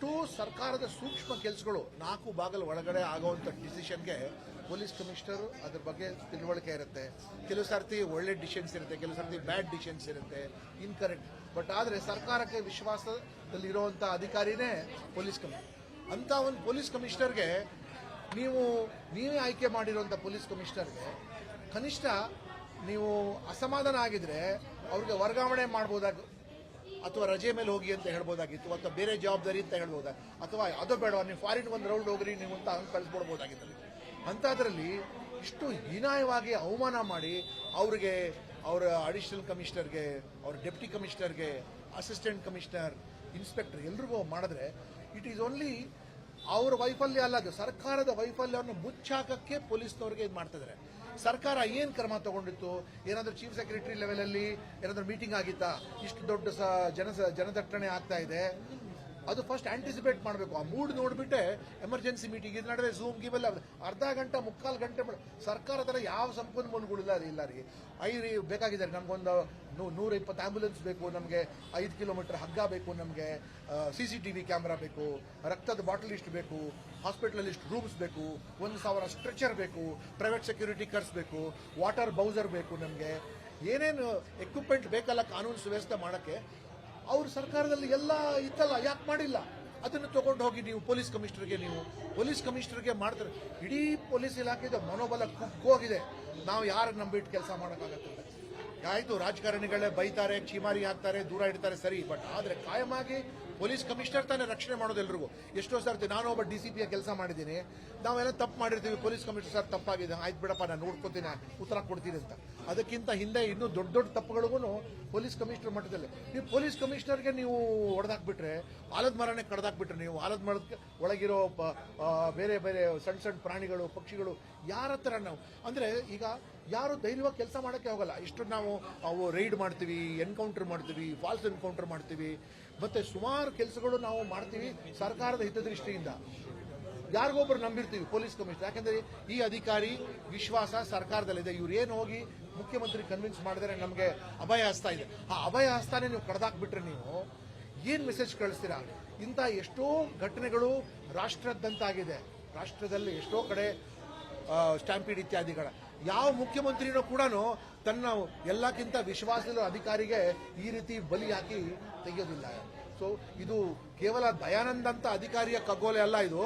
ಇಷ್ಟು ಸರ್ಕಾರದ ಸೂಕ್ಷ್ಮ ಕೆಲಸಗಳು 4 ಬಾಗಿಲು ಒಳಗಡೆ ಆಗುವಂಥ ಡಿಸಿಷನ್ಗೆ ಪೊಲೀಸ್ ಕಮಿಷನರ್ ಅದ್ರ ಬಗ್ಗೆ ತಿಳುವಳಿಕೆ ಇರುತ್ತೆ. ಕೆಲವು ಸರ್ತಿ ಒಳ್ಳೆ ಡಿಸಿಷನ್ಸ್ ಇರುತ್ತೆ, ಕೆಲವು ಸರ್ತಿ ಬ್ಯಾಡ್ ಡಿಸಿಷನ್ಸ್ ಇರುತ್ತೆ, ಇನ್ಕರೆಕ್ಟ್. ಬಟ್ ಆದರೆ ಸರ್ಕಾರಕ್ಕೆ ವಿಶ್ವಾಸದಲ್ಲಿರುವಂಥ ಅಧಿಕಾರಿನೇ ಪೊಲೀಸ್ ಕಮಿಷನರ್. ಅಂತ ಒಂದು ಪೊಲೀಸ್ ಕಮಿಷನರ್ಗೆ ನೀವೇ ಆಯ್ಕೆ ಮಾಡಿರುವಂಥ ಪೊಲೀಸ್ ಕಮಿಷನರ್ಗೆ ಕನಿಷ್ಠ ನೀವು ಅಸಮಾಧಾನ ಆಗಿದ್ರೆ ಅವ್ರಿಗೆ ವರ್ಗಾವಣೆ ಮಾಡ್ಬೋದಾಗ, ಅಥವಾ ರಜೆ ಮೇಲೆ ಹೋಗಿ ಅಂತ ಹೇಳ್ಬೋದಾಗಿತ್ತು, ಅಥವಾ ಬೇರೆ ಜವಾಬ್ದಾರಿ ಅಂತ ಹೇಳ್ಬೋದ, ಅಥವಾ ಅದು ಬೇಡ ನೀವು ಫಾರಿನ್ ಒಂದು ರೌಂಡ್ ಹೋಗ್ರಿ ನೀವು ಅಂತ ಹಂಗೆ ಕಳಿಸ್ಕೊಡ್ಬೋದಾಗಿತ್ತು. ಅಂಥದ್ರಲ್ಲಿ ಇಷ್ಟು ಹೀನಾಯವಾಗಿ ಅವಮಾನ ಮಾಡಿ ಅವರಿಗೆ ಅವರ ಅಡಿಷನಲ್ ಕಮಿಷನರ್ಗೆ, ಅವ್ರ ಡೆಪ್ಟಿ ಕಮಿಷನರ್ಗೆ, ಅಸಿಸ್ಟೆಂಟ್ ಕಮಿಷನರ್, ಇನ್ಸ್ಪೆಕ್ಟರ್ ಎಲ್ರಿಗೂ ಮಾಡಿದ್ರೆ ಇಟ್ ಈಸ್ ಓನ್ಲಿ ಅವ್ರ ವೈಫಲ್ಯ ಅಲ್ಲ, ಅದು ಸರ್ಕಾರದ ವೈಫಲ್ಯವನ್ನು ಮುಚ್ಚಾಕಕ್ಕೆ ಪೊಲೀಸ್ನವ್ರಿಗೆ ಇದು ಮಾಡ್ತಿದ್ದಾರೆ. ಸರ್ಕಾರ ಏನು ಕ್ರಮ ತಗೊಂಡಿತ್ತು? ಏನಾದರೂ ಚೀಫ್ ಸೆಕ್ರೆಟರಿ ಲೆವೆಲಲ್ಲಿ ಏನಾದರೂ ಮೀಟಿಂಗ್ ಆಗಿತ್ತಾ? ಇಷ್ಟು ದೊಡ್ಡ ಜನದಟ್ಟಣೆ ಆಗ್ತಾ ಇದೆ, ಅದು ಫಸ್ಟ್ ಆಂಟಿಸಿಪೇಟ್ ಮಾಡಬೇಕು. ಆ ಮೂಡ್ ನೋಡಿಬಿಟ್ಟೆ ಎಮರ್ಜೆನ್ಸಿ ಮೀಟಿಂಗ್ ಇದು ನಡುವೆ ಝೂಮ್ ಗೀವೆಲ್ಲ ಅರ್ಧ ಗಂಟೆ 3/4 ಗಂಟೆ ಸರ್ಕಾರದ ಯಾವ ಸಂಪನ್ಮೂಲಗಳಿಲ್ಲ ಇಲ್ಲ ರೀ. ಬೇಕಾಗಿದ್ದಾರೆ ನಮಗೊಂದು 120 ಆಂಬ್ಯುಲೆನ್ಸ್ ಬೇಕು, ನಮಗೆ 5 ಕಿಲೋಮೀಟರ್ ಹಗ್ಗ ಬೇಕು, ನಮಗೆ CCTV ಕ್ಯಾಮ್ರಾ ಬೇಕು, ರಕ್ತದ ಬಾಟಲ್ ಇಷ್ಟು ಬೇಕು, ಹಾಸ್ಪಿಟಲ್ ಇಷ್ಟು ರೂಮ್ಸ್ ಬೇಕು, 1000 ಸ್ಟ್ರೆಚರ್ ಬೇಕು, ಪ್ರೈವೇಟ್ ಸೆಕ್ಯೂರಿಟಿ ಕರ್ಸ್ಬೇಕು, ವಾಟರ್ ಬೌಸರ್ ಬೇಕು, ನಮಗೆ ಏನೇನು ಎಕ್ವಿಪ್ಮೆಂಟ್ ಬೇಕಲ್ಲ ಕಾನೂನು ಸುವ್ಯವಸ್ಥೆ ಮಾಡೋಕ್ಕೆ. ಅವ್ರ ಸರ್ಕಾರದಲ್ಲಿ ಎಲ್ಲ ಇತ್ತಲ್ಲ, ಯಾಕೆ ಮಾಡಿಲ್ಲ? ಅದನ್ನು ತಗೊಂಡು ಹೋಗಿ ನೀವು ಪೊಲೀಸ್ ಕಮಿಷನರ್ಗೆ ಮಾಡ್ತಾರೆ. ಇಡೀ ಪೊಲೀಸ್ ಇಲಾಖೆದ ಮನೋಬಲ ಕುಗ್ಗೋಗಿದೆ. ನಾವು ಯಾರು ನಂಬಿಟ್ಟು ಕೆಲಸ ಮಾಡೋಕ್ಕಾಗತ್ತೆ? ಆಯಿತು, ರಾಜಕಾರಣಿಗಳೇ ಬೈತಾರೆ, ಚೀಮಾರಿ ಹಾಕ್ತಾರೆ, ದೂರ ಇಡ್ತಾರೆ, ಸರಿ. ಬಟ್ ಆದರೆ ಕಾಯಮಾಗಿ ಪೊಲೀಸ್ ಕಮಿಷನರ್ ತಾನೇ ರಕ್ಷಣೆ ಮಾಡೋದು ಎಲ್ರಿಗೂ. ಎಷ್ಟೋ ಸರ್ತಿ ನಾನು ಒಬ್ಬ DCP ಕೆಲಸ ಮಾಡಿದ್ದೀನಿ, ನಾವೆಲ್ಲ ತಪ್ಪು ಮಾಡಿರ್ತೀವಿ, ಪೊಲೀಸ್ ಕಮಿಷನರ್ ಸರ್ ತಪ್ಪಾಗಿದೆ, ಆಯ್ತು ಬಿಡಪ್ಪ ನಾನು ನೋಡ್ಕೊತೀನಿ, ಉತ್ತರ ಕೊಡ್ತೀನಿ ಅಂತ. ಅದಕ್ಕಿಂತ ಹಿಂದೆ ಇನ್ನೂ ದೊಡ್ಡ ದೊಡ್ಡ ತಪ್ಪುಗಳಿಗೂ ಪೊಲೀಸ್ ಕಮಿಷನರ್ ಮಟ್ಟದಲ್ಲಿ ನೀವು ಪೊಲೀಸ್ ಕಮಿಷನರ್ಗೆ ನೀವು ಹೊಡೆದಾಕ್ಬಿಟ್ರೆ, ಆಲದ ಮರನೇ ಕಡ್ದಾಕ್ಬಿಟ್ರೆ, ನೀವು ಆಲದ ಮರದ ಒಳಗಿರೋ ಬೇರೆ ಬೇರೆ ಸಣ್ಣ ಸಣ್ಣ ಪ್ರಾಣಿಗಳು, ಪಕ್ಷಿಗಳು ಯಾರ ಹತ್ರ ನಾವು ಅಂದರೆ ಈಗ ಯಾರು ಧೈರ್ಯವಾಗಿ ಕೆಲಸ ಮಾಡೋಕ್ಕೆ ಹೋಗಲ್ಲ. ಇಷ್ಟು ನಾವು ರೈಡ್ ಮಾಡ್ತೀವಿ, ಎನ್ಕೌಂಟರ್ ಮಾಡ್ತೀವಿ, ಫಾಲ್ಸ್ ಎನ್ಕೌಂಟರ್ ಮಾಡ್ತೀವಿ, ಮತ್ತೆ ಸುಮಾರು ಕೆಲಸಗಳು ನಾವು ಮಾಡ್ತೀವಿ ಸರ್ಕಾರದ ಹಿತದೃಷ್ಟಿಯಿಂದ. ಯಾರಿಗೊಬ್ಬರು ನಂಬಿರ್ತೀವಿ ಪೊಲೀಸ್ ಕಮಿಷನರ್, ಯಾಕಂದ್ರೆ ಈ ಅಧಿಕಾರಿ ವಿಶ್ವಾಸ ಸರ್ಕಾರದಲ್ಲಿದೆ. ಇವ್ರು ಏನು ಹೋಗಿ ಮುಖ್ಯಮಂತ್ರಿ ಕನ್ವಿನ್ಸ್ ಮಾಡಿದ್ರೆ ನಮಗೆ ಅಭಯ ಹಸ್ತ ಇದೆ, ಆ ಅಭಯ ಹಸ್ತಾನೆ ನೀವು ಕಡ್ದಾಕ್ಬಿಟ್ರೆ ನೀವು ಏನು ಮೆಸೇಜ್ ಕಳಿಸ್ತೀರಾ? ಇಂಥ ಎಷ್ಟೋ ಘಟನೆಗಳು ರಾಷ್ಟ್ರದಂತಾಗಿದೆ. ರಾಷ್ಟ್ರದಲ್ಲಿ ಎಷ್ಟೋ ಕಡೆ ಸ್ಟ್ಯಾಂಪೀಡ್ ಇತ್ಯಾದಿಗಳ ಯಾವ ಮುಖ್ಯಮಂತ್ರಿನೂ ಕೂಡ ತನ್ನ ಎಲ್ಲಕ್ಕಿಂತ ವಿಶ್ವಾಸದ ಅಧಿಕಾರಿಗೆ ಈ ರೀತಿ ಬಲಿ ಹಾಕಿ ತೆಗೆಯೋದಿಲ್ಲ. ಸೊ ಇದು ಕೇವಲ ದಯಾನಂದ್ ಅಂತ ಅಧಿಕಾರಿಯ ಕಗ್ಗೋಲೆ ಅಲ್ಲ, ಇದು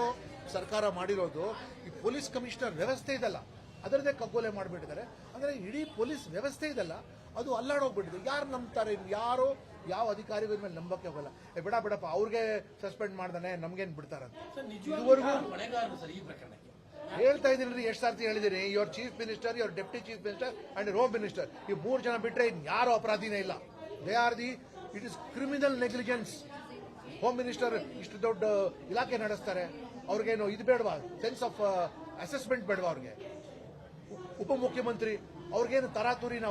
ಸರ್ಕಾರ ಮಾಡಿರೋದು. ಈ ಪೊಲೀಸ್ ಕಮಿಷನರ್ ವ್ಯವಸ್ಥೆ ಇದಲ್ಲ, ಅದರದೇ ಕಗ್ಗೋಲೆ ಮಾಡಿಬಿಟ್ಟಿದ್ದಾರೆ. ಅಂದರೆ ಇಡೀ ಪೊಲೀಸ್ ವ್ಯವಸ್ಥೆ ಇದಲ್ಲ, ಅದು ಅಲ್ಲಾಡೋಗ್ಬಿಟ್ಟಿದೆ. ಯಾರು ನಂಬ್ತಾರೆ? ಯಾರೋ ಯಾವ ಅಧಿಕಾರಿಗಳ ಮೇಲೆ ನಂಬಕ್ಕೆ ಹೋಗಲ್ಲ. ಬಿಡಪ್ಪ ಅವ್ರಿಗೆ ಸಸ್ಪೆಂಡ್ ಮಾಡ್ದಾನೆ ನಮ್ಗೇನು ಬಿಡ್ತಾರಂತ. ಇದುವರೆಗೂ ಹೇಳ್ತಾ ಇದ್ದೀನಿ, ಎಷ್ಟು ಸರ್ತಿ ಹೇಳಿದ್ದೀನಿ, your chief minister, your deputy chief minister and home minister, ಈ 3 ಜನ ಬಿಟ್ಟರೆ ಯಾರು ಅಪರಾಧಿನೇ ಇಲ್ಲ. They are the it is criminal negligence. Home minister ಇಷ್ಟು ದೊಡ್ಡ ಇಲಾಖೆ ನಡೆಸ್ತಾರೆ, ಅವ್ರಿಗೇನು ಇದು ಬೇಡವಾ? ಸೆನ್ಸ್ ಆಫ್ ಅಸೆಸ್ಮೆಂಟ್ ಬೇಡವಾ ಅವ್ರಿಗೆ? ಉಪಮುಖ್ಯಮಂತ್ರಿ ಅವ್ರಿಗೇನು ತರಾತುರಿನ?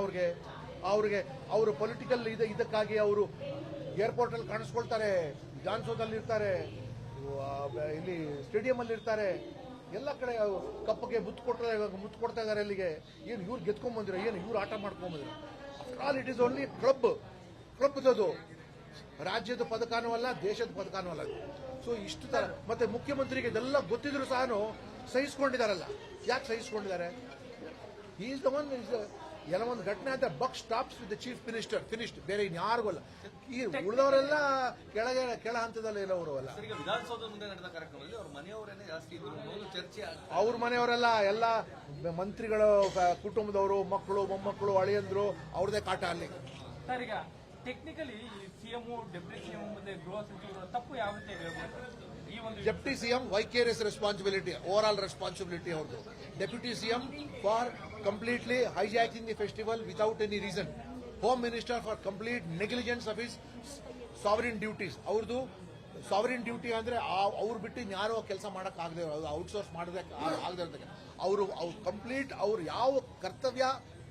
ಅವ್ರಿಗೆ ಅವರು ಪೊಲಿಟಿಕಲ್ ಇದಕ್ಕಾಗಿ ಅವರು ಏರ್ಪೋರ್ಟ್ ಅಲ್ಲಿ ಕಾಣಿಸ್ಕೊಳ್ತಾರೆ, ವಿಧಾನಸೌಧದಲ್ಲಿ ಇರ್ತಾರೆ, ಇಲ್ಲಿ ಸ್ಟೇಡಿಯಂ ಅಲ್ಲಿ ಇರ್ತಾರೆ, ಎಲ್ಲ ಕಡೆ ಕಪ್ಪಗೆ ಮುತ್ತು ಕೊಡ್ತಾ ಇದಾರೆ. ಅಲ್ಲಿಗೆ ಏನು ಇವ್ರು ಗೆದ್ಕೊಂಡ್ಬಂದಿರೋ, ಏನು ಇವ್ರು ಆಟ ಮಾಡ್ಕೊಂಡ್ಬಂದಿರೋ? After all it is only club ಅದು. ರಾಜ್ಯದ ಪದಕನೂ ಅಲ್ಲ, ದೇಶದ ಪದಕನೂ ಅಲ್ಲ. ಸೊ ಇಷ್ಟು ತರ ಮತ್ತೆ ಮುಖ್ಯಮಂತ್ರಿಗೆ ಇದೆಲ್ಲ ಗೊತ್ತಿದ್ರು ಸಹ ಸಹಿಸ್ಕೊಂಡಿದಾರಲ್ಲ. ಯಾಕೆ ಸಹಿಸ್ಕೊಂಡಿದ್ದಾರೆ? ಈಸ್ ದ ಒನ್ ಎಲ್ಲ ಒಂದು ಘಟನೆ ಅಂತ buck stops with the chief minister, finished. ಬೇರೆ ಇನ್ಯಾರಿಗೂ ಅಲ್ಲ. ಈ ಉಳಿದವರೆಲ್ಲ ಕೆಳ ಹಂತದಲ್ಲಿ ಇರೋರು ಅಲ್ಲ. ಅವ್ರ ಮನೆಯವರೆಲ್ಲ ಎಲ್ಲ ಮಂತ್ರಿಗಳು, ಕುಟುಂಬದವರು, ಮಕ್ಕಳು, ಮೊಮ್ಮಕ್ಕಳು, ಅಳಿಯಂದ್ರು, ಅವ್ರದೇ ಕಾಟ ಅಲ್ಲಿ. ಸರ್, ಈಗ ಟೆಕ್ನಿಕಲಿ ಸಿಎಂ, ಡೆಪ್ಟಿ ಸಿಎಂ ಮತ್ತೆ ಗೃಹ ಸಚಿವರ ತಪ್ಪು ಯಾವ ರೀತಿ? Deputy CM vicarious responsibility, overall responsibility ಅವ್ರದ್ದು. Deputy CM for completely hijacking the festival without any reason. Home minister for complete negligence of his sovereign duties. ಅವ್ರದ್ದು sovereign duty ಅಂದ್ರೆ ಅವ್ರು ಬಿಟ್ಟು ಯಾರೋ ಕೆಲಸ ಮಾಡಕ್ ಆಗದೆ, ಔಟ್ಸೋರ್ಸ್ ಮಾಡಬೇಕು ಆಗದೆ ಇರ್ತಕ್ಕ ಅವರು ಕಂಪ್ಲೀಟ್ ಅವ್ರು ಯಾವ ಕರ್ತವ್ಯ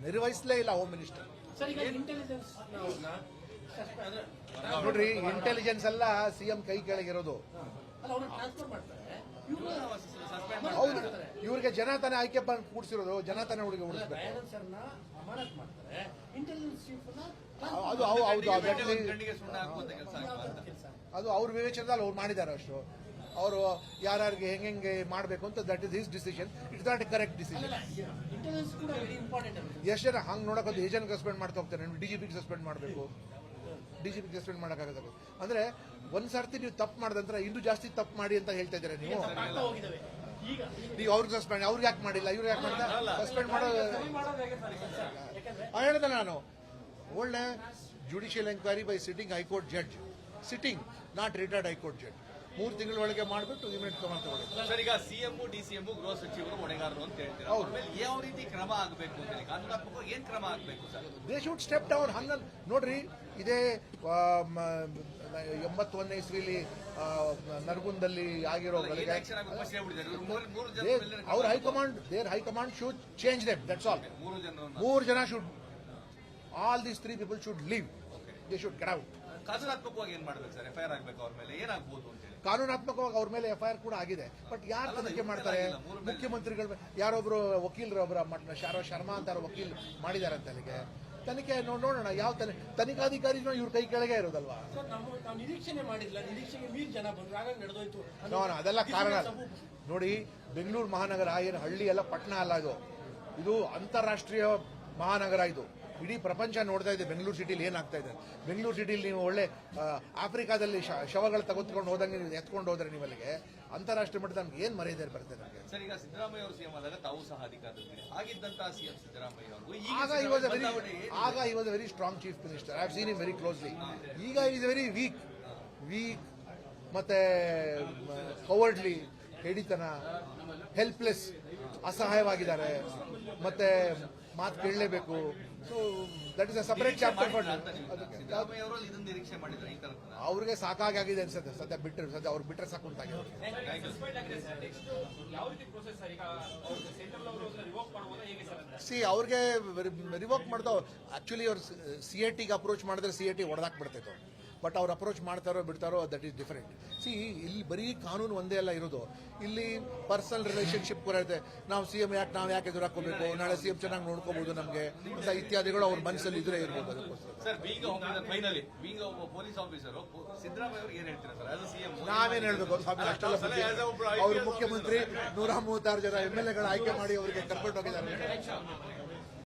ನಿರ್ವಹಿಸಲೇ ಇಲ್ಲ ಹೋಮ್ ಮಿನಿಸ್ಟರ್. ನೋಡ್ರಿ, ಇಂಟೆಲಿಜೆನ್ಸ್ ಎಲ್ಲ ಸಿಎಂ ಕೈ ಕೆಳಗಿರೋದು. ಸಸ್ಪೆಂಡ್ ಹೌದು, ಇವ್ರಿಗೆ ಜನ ತಾನೇ ಆಯ್ಕೆ ಬಂದು ಕೂಡಿಸಿರೋದು, ಜನ ತಾನೇ ಹುಡುಗಿ ಉಳಿಸ್ಬೇಕು. ದಯಾನಂದ್ ಸರ್ನ ಅಮಾನತ್ ಮಾಡ್ತಾರೆ, ಇಂಟೆಲಿಜೆನ್ಸ್ ಚೀಫ್ನ ಅದು ಹೌದು ಗಂಡಿಗೆ ಸುಣ್ಣ ಹಾಕುವಂತ ಕೆಲಸ ಕೆಲಸ. ಅದು ಅವ್ರ ವಿವೇಚನದಲ್ಲಿ ಅವ್ರು ಮಾಡಿದ್ದಾರೆ ಅಷ್ಟು. ಅವರು ಯಾರ್ಯಾರಿಗೆ ಹೆಂಗೆ ಮಾಡಬೇಕು ಅಂತ that is his decision. It's not A correct decision. Intelligence ಕೂಡ ವೆರಿ ಇಂಪಾರ್ಟೆಂಟ್ ಅಂತ. ಎಷ್ಟು ಜನ ಹಂಗೆ ನೋಡೋಕೆ ಏಜೆಂಟ್ ಸಸ್ಪೆಂಡ್ ಮಾಡ್ತಾ ಹೋಗ್ತಾರೆ, ಡಿಜಿಪಿಗೆ ಸಸ್ಪೆಂಡ್ ಮಾಡಬೇಕು, ಡಿಜಿಪಿಗೆ ಸಸ್ಪೆಂಡ್ ಮಾಡೋಕ್ಕಾಗಲ್ಲ. ಅಂದ್ರೆ ಒಂದ್ ಸರ್ತಿ ನೀವು ತಪ್ಪು ಮಾಡಿದಂದ್ರೆ ಇನ್ನೂ ಜಾಸ್ತಿ ತಪ್ಪು ಮಾಡಿ ಅಂತ ಹೇಳ್ತಾ ಇದ್ದೀರಾ ನೀವು. ಆಗ್ತಾ ಹೋಗಿದ್ದಾವೆ ಈಗ. ನೀವು ಅವ್ರಿಗೆ ಸಸ್ಪೆಂಡ್, ಅವ್ರಿಗೆ ಯಾಕೆ ಮಾಡಿಲ್ಲ, ಇವ್ರಿಗೆ ಯಾಕೆ ಮಾಡಿಲ್ಲ, ಸಸ್ಪೆಂಡ್ ಮಾಡೋದು. ಮಾಡೋದು ಹೇಗೆ ಸರ್ ಈ ಕೆಲಸ? ಯಾಕಂದ್ರೆ ಹೇಳಿದೆ ನಾನು, ಒಳ್ಳೆ judicial enquiry by sitting high court judge, sitting not retired high court judge, 3 ತಿಂಗಳ ಒಳಗೆ ಮಾಡಿಬಿಟ್ಟು ಇಮಿಡಿಯೇಟ್ ಕ್ರಮ ತಗೊಳ್ಳಿ. ಸರ್, ಈಗ ಸಿಎಂ ಡಿಸಿಎಂ ಗೃಹ ಸಚಿವರು ಹೊಣೆಗಾರರು ಅಂತ ಹೇಳ್ತಾರೆ. ಹೌದು. ಅವ್ರ ಮೇಲೆ ಯಾವ ರೀತಿ ಕ್ರಮ ಆಗಬೇಕು ಅಂತ ಹೇಳಿ ಕಾನೂನಾತ್ಮಕವಾಗಿ ಏನ್ ಕ್ರಮ ಆಗಬೇಕು sir? They should step down. ಹಂಗ ನೋಡ್ರಿ, ಇದೇ 81ನೇ ಇಸ್ವಿಲಿ ನರಗುಂದಲ್ಲಿ ಆಗಿರೋ ಎಲೆಕ್ಷನ್ ಆಗಿ ಫಸ್ಟ್ ಹೇಳ್ಬಿಟ್ಟಿದ್ದಾರೆ. ಇವ್ರು ಮೂರು ಜನ ಮೇಲೆ ಅವ್ರ high command, their high command should change them, that's all. 3 ಜನರನ್ನ 3 ಜನ should, all these 3 people should leave, they should get out. ಕಾನೂನಾತ್ಮಕವಾಗಿ ಏನ್ ಮಾಡ್ಬೇಕು ಸರ್? ಎಫ್ಐಆರ್ ಆಗ್ಬೇಕು ಅವ್ರ ಮೇಲೆ, ಏನಾಗ್ಬೋದು ಅಂತ ಹೇಳಿ? ಕಾನೂನಾತ್ಮಕವಾಗಿ ಅವ್ರ ಮೇಲೆ ಎಫ್ಐಆರ್ ಕೂಡ ಆಗಿದೆ. ಬಟ್ ಯಾರು ತನಿಖೆ ಮಾಡ್ತಾರೆ? ಮುಖ್ಯಮಂತ್ರಿಗಳ ಯಾರೊಬ್ರು ವಕೀಲರು, ಒಬ್ಬರ ಶರ್ಮಾ ಅಂತ ವಕೀಲ್ ಮಾಡಿದಾರಂತೆ ಅಲ್ಲಿಗೆ. ತನಿಖೆ ನೋಡೋಣ, ಯಾವ ತನಿಖಾಧಿಕಾರಿನೂ ಇವ್ರ ಕೈ ಕೆಳಗೆ ಇರೋದಲ್ವಾ. ಸರ್, ನಾವು ನಿರೀಕ್ಷೆನೆ ಮಾಡಿಲ್ಲ, ನಿರೀಕ್ಷೆಗೆ ಮೀರಿ ಜನ ಬಂದ್ರು, ಹಾಗಾಗಿ ನಡೆದೋಯ್ತು. ಅದೆಲ್ಲ ಕಾರಣ ನೋಡಿ. ಬೆಂಗಳೂರು ಮಹಾನಗರ ಏನು ಹಳ್ಳಿ ಅಲ್ಲ, ಪಟ್ಟಣ ಅಲ್ಲ, ಇದು ಅಂತಾರಾಷ್ಟ್ರೀಯ ಮಹಾನಗರ. ಇದು ಇಡೀ ಪ್ರಪಂಚ ನೋಡ್ತಾ ಇದೆ ಬೆಂಗಳೂರು ಸಿಟಿಲಿ ಏನಾಗ್ತಾ ಇದೆ. ಬೆಂಗಳೂರು ಸಿಟಿಲಿ ನೀವು ಒಳ್ಳೆ ಆಫ್ರಿಕಾದಲ್ಲಿ ಶವಗಳು ತೆಗೆದುಕೊಂಡು ಹೋದಂಗೆ ನೀವು ಎತ್ಕೊಂಡು ಹೋದ್ರೆ ನೀವು ಅಲ್ಲಿಗೆ ಅಂತಾರಾಷ್ಟ್ರೀಯ ಮಟ್ಟದ ನಮ್ಗೆ ಏನ್ ಮರ್ಯಾದೆ ಬರ್ತದೆ ನಮಗೆ. ಸರ್, ಈಗ ಸಿದ್ದರಾಮಯ್ಯ ಅವರು ಸಿಎಂ ಆದಾಗ ತಾವು ಸಹ ಅಧಿಕಾರದಲ್ಲಿ ಆಗಿದ್ದಂತಹ ಸಿಎಂ ಸಿದ್ದರಾಮಯ್ಯ ಅವರು ಆಗ he was a very strong chief minister. I have seen him very closely. ಈಗ he is very weak ಮತ್ತೆ ಕವರ್ಡ್ಲಿ, ಹೇಡಿತನ, ಹೆಲ್ಪ್ಲೆಸ್, ಅಸಹಾಯವಾಗಿದ್ದಾರೆ, ಮತ್ತೆ ಮಾತು ಕೇಳಲೇಬೇಕು. So that is a separate chapter for Siddaramaiah ಅವರು ಇದನ್ನ ನಿರೀಕ್ಷೆ ಮಾಡಿದ್ರೆ ಈ ತರ ಅವ್ರಿಗೆ ಸಾಕಾಗಿದೆ ಅನ್ಸುತ್ತೆ. ಸದ್ಯ ಅವ್ರಿಗೆ ಬಿಟ್ಟರೆ ಸಾಕು ಅಂತ ಆಗಿದೆ. ಅವ್ರಿಗೆ ರಿವೋಕ್ ಮಾಡ್ತಾವ್. ಆಕ್ಚುಲಿ ಅವ್ರು CITಗೆ ಅಪ್ರೋಚ್ ಮಾಡಿದ್ರೆ CIT ಹೊಡೆದಾಕ್ ಬಿಡ್ತೈತೆ. ಬಟ್ ಅವ್ರು ಅಪ್ರೋಚ್ ಮಾಡ್ತಾರೋ ಬಿಡ್ತಾರೋ ದಟ್ ಈಸ್ ಡಿಫರೆಂಟ್. ಇಲ್ಲಿ ಬರೀ ಕಾನೂನು ಒಂದೇ ಅಲ್ಲ ಇರೋದು, ಇಲ್ಲಿ ಪರ್ಸನಲ್ ರಿಲೇಶನ್ಶಿಪ್ ಕೂಡ ಇದೆ. ನಾವು ನಾವು ಯಾಕೆ ಎದುರು ಹಾಕೋಬೇಕು, ನಾಳೆ CM ಚೆನ್ನಾಗಿ ನೋಡ್ಕೋಬಹುದು ನಮಗೆ ಅಂತ ಇತ್ಯಾದಿಗಳು ಅವ್ರ ಮನಸ್ಸಲ್ಲಿ ಇದ್ರೆ ಇರ್ಬೋದು. ಅದಕ್ಕೋಸ್ಕರ ಸರ್, ಫೈನಲಿ ಬೀಂಗ್ ಒಬ್ಬ ಪೊಲೀಸ್ ಆಫೀಸರ್ ಸಿದ್ದರಾಮಯ್ಯ ಅವರು ಏನ್ ಹೇಳ್ತೀರಾ ಸರ್? ಆಸ್ ಸಿಎಂ ನಾವೇನ್ ಹೇಳ್ಬೇಕು ಸ್ವಾಮಿ, ಅಷ್ಟೆಲ್ಲ ಅವ್ರ ಮುಖ್ಯಮಂತ್ರಿ 136 ಜನ MLAಗಳು ಆಯ್ಕೆ ಮಾಡಿ ಅವರಿಗೆ ಕರ್ಕೊಂಡು ಹೋಗಿದ್ದಾರೆ.